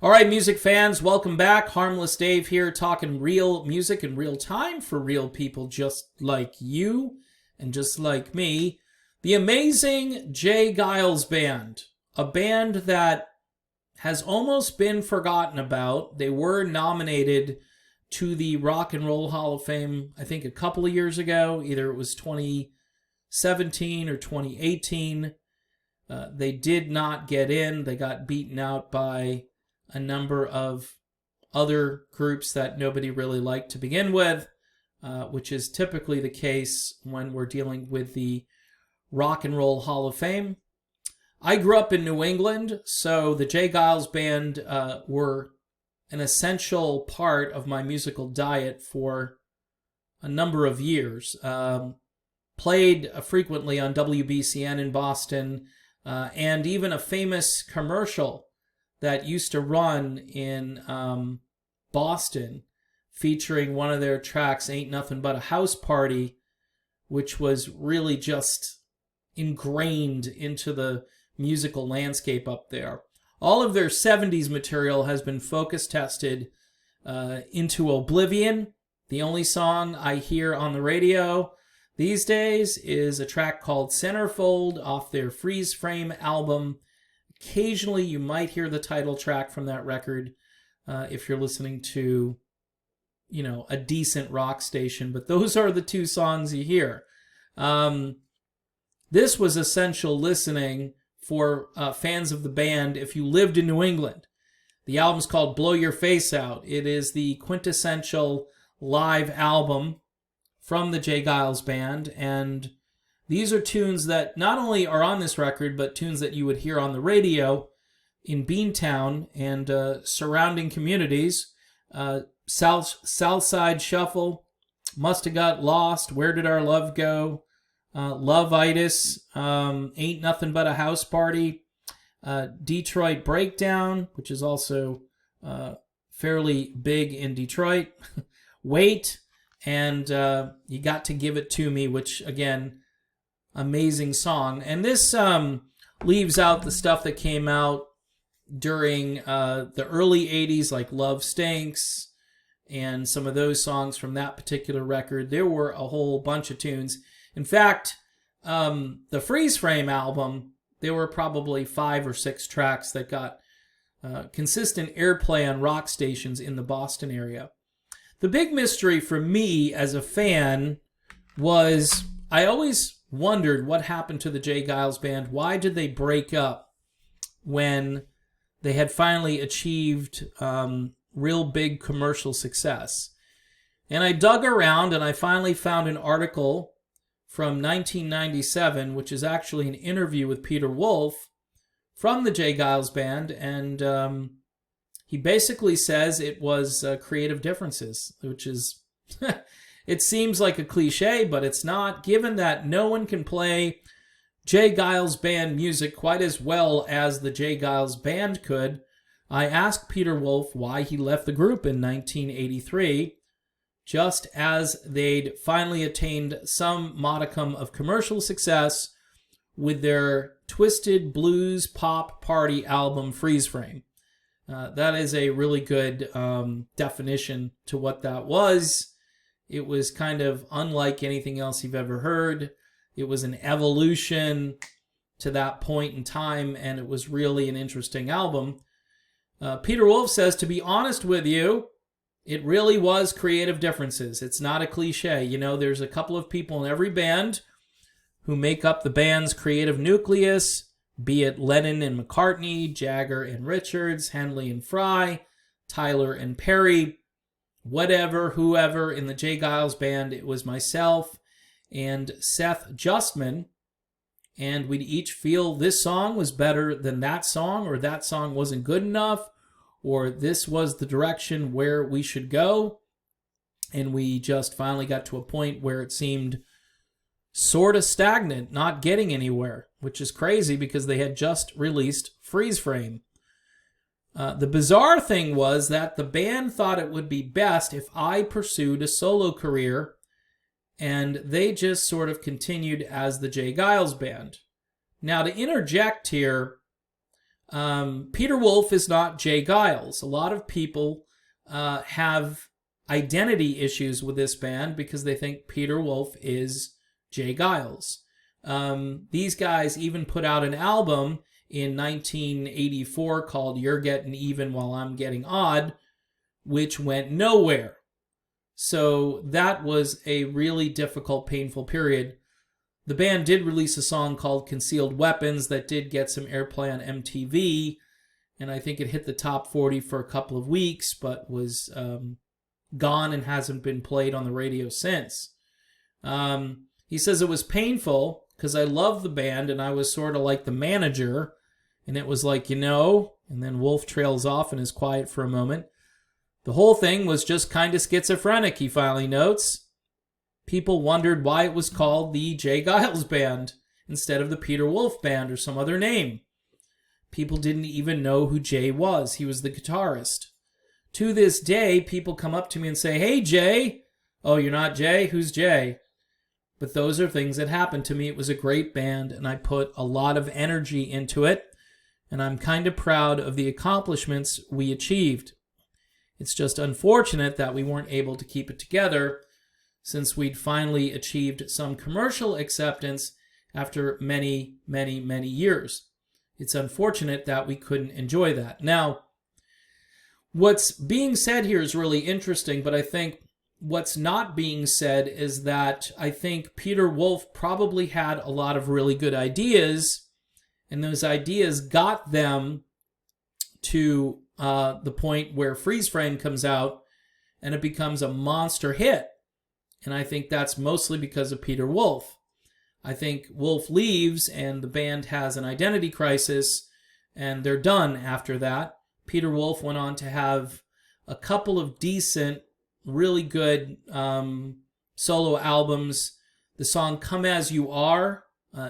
All right, music fans, welcome back. Harmless Dave here, talking real music in real time for real people just like you and just like me. The amazing Geils Band, a band that has almost been forgotten about. They were nominated to the Rock and Roll Hall of Fame, I think a couple of years ago. Either it was 2017 or 2018. They did not get in. They got beaten out by a number of other groups that nobody really liked to begin with, which is typically the case when we're dealing with the Rock and Roll Hall of Fame. I grew up in New England, so the Geils Band were an essential part of my musical diet for a number of years. Played frequently on WBCN in Boston, and even a famous commercial that used to run in Boston featuring one of their tracks, Ain't Nothing But a House Party, which was really just ingrained into the musical landscape up there. All of their 70s material has been focus tested into oblivion. The only song I hear on the radio these days is a track called Centerfold off their Freeze Frame album. Occasionally you might hear the title track from that record if you're listening to, a decent rock station, but those are the two songs you hear. This was essential listening for fans of the band if you lived in New England. The album's called Blow Your Face Out. It is the quintessential live album from the Geils Band, and these are tunes that not only are on this record, but tunes that you would hear on the radio in Beantown and surrounding communities. South Side Shuffle, Musta Got Lost, Where Did Our Love Go, Love-itis, Ain't Nothing But a House Party, Detroit Breakdown, which is also fairly big in Detroit, Wait, and You Got to Give It To Me, which, again, amazing song. And this leaves out the stuff that came out during the early 80s, like Love Stinks, and some of those songs from that particular record. There were a whole bunch of tunes. In fact, the Freeze Frame album, there were probably 5 or 6 tracks that got consistent airplay on rock stations in the Boston area. The big mystery for me as a fan was I always wondered what happened to the Geils Band. Why did they break up when they had finally achieved real big commercial success? And I dug around and I finally found an article from 1997, which is actually an interview with Peter Wolf from the Geils Band, and he basically says it was creative differences, which is, it seems like a cliche, but it's not, given that no one can play Geils Band music quite as well as the Geils Band could. I asked Peter Wolf why he left the group in 1983, just as they'd finally attained some modicum of commercial success with their twisted blues pop party album Freeze Frame. That is a really good definition to what that was. It was kind of unlike anything else you've ever heard. It was an evolution to that point in time, and it was really an interesting album. Peter Wolf says, to be honest with you, it really was creative differences. It's not a cliche. There's a couple of people in every band who make up the band's creative nucleus, be it Lennon and McCartney, Jagger and Richards, Henley and Fry, Tyler and Perry, whatever, whoever. In the Geils Band, it was myself and Seth Justman, and we'd each feel this song was better than that song, or that song wasn't good enough, or this was the direction where we should go. And we just finally got to a point where it seemed sort of stagnant, not getting anywhere, which is crazy because they had just released Freeze Frame. The bizarre thing was that the band thought it would be best if I pursued a solo career, and they just sort of continued as the Geils Band. Now, to interject here, Peter Wolf is not Jay Geils. A lot of people have identity issues with this band because they think Peter Wolf is Jay Geils. These guys even put out an album in 1984 called You're Getting Even While I'm Getting Odd, which went nowhere. So that was a really difficult, painful period. The band did release a song called Concealed Weapons that did get some airplay on MTV, and I think it hit the top 40 for a couple of weeks, but was gone and hasn't been played on the radio since. He says it was painful because I loved the band and I was sort of like the manager, and it was like, and then Wolf trails off and is quiet for a moment. The whole thing was just kind of schizophrenic, he finally notes. People wondered why it was called the Jay Geils Band instead of the Peter Wolf Band or some other name. People didn't even know who Jay was. He was the guitarist. To this day, people come up to me and say, "Hey, Jay." "Oh, you're not Jay? Who's Jay?" But those are things that happened to me. It was a great band, and I put a lot of energy into it, and I'm kind of proud of the accomplishments we achieved. It's just unfortunate that we weren't able to keep it together since we'd finally achieved some commercial acceptance after many, many, many years. It's unfortunate that we couldn't enjoy that. Now, what's being said here is really interesting, but I think what's not being said is that I think Peter Wolf probably had a lot of really good ideas, and those ideas got them to the point where Freeze Frame comes out and it becomes a monster hit. And I think that's mostly because of Peter Wolf. I think Wolf leaves and the band has an identity crisis and they're done after that. Peter Wolf went on to have a couple of decent, really good solo albums. The song Come As You Are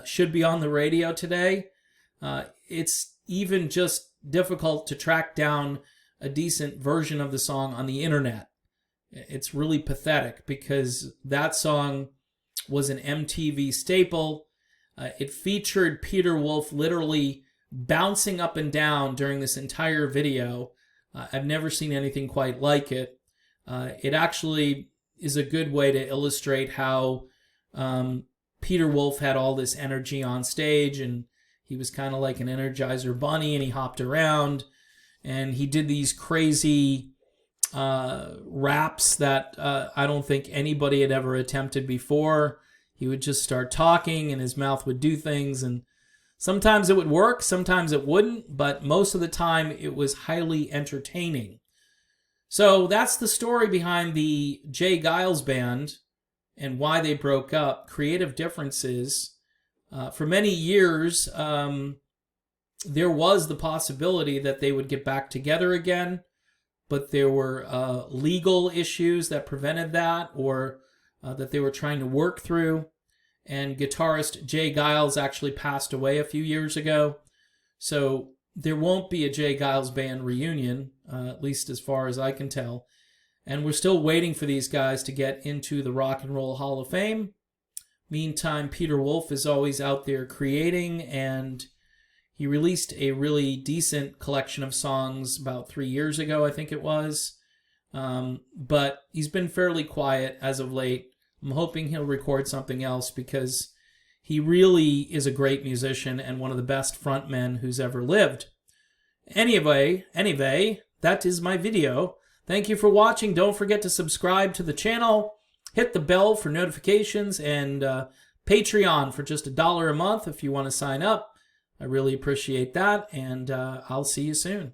should be on the radio today. It's even just difficult to track down a decent version of the song on the internet. It's really pathetic because that song was an MTV staple. It featured Peter Wolf literally bouncing up and down during this entire video. I've never seen anything quite like it. It actually is a good way to illustrate how Peter Wolf had all this energy on stage, and he was kind of like an Energizer bunny, and he hopped around, and he did these crazy raps that I don't think anybody had ever attempted before. He would just start talking and his mouth would do things, and sometimes it would work, sometimes it wouldn't, but most of the time it was highly entertaining. So that's the story behind the Jay Geils Band and why they broke up. Creative differences. For many years, there was the possibility that they would get back together again, but there were legal issues that prevented that, or that they were trying to work through. And guitarist Jay Geils actually passed away a few years ago. So there won't be a Jay Geils Band reunion, at least as far as I can tell. And we're still waiting for these guys to get into the Rock and Roll Hall of Fame. Meantime, Peter Wolf is always out there creating, and he released a really decent collection of songs about 3 years ago, I think it was. But he's been fairly quiet as of late. I'm hoping he'll record something else because he really is a great musician and one of the best frontmen who's ever lived. Anyway, that is my video. Thank you for watching. Don't forget to subscribe to the channel. Hit the bell for notifications, and Patreon for just $1 a month if you want to sign up. I really appreciate that, and I'll see you soon.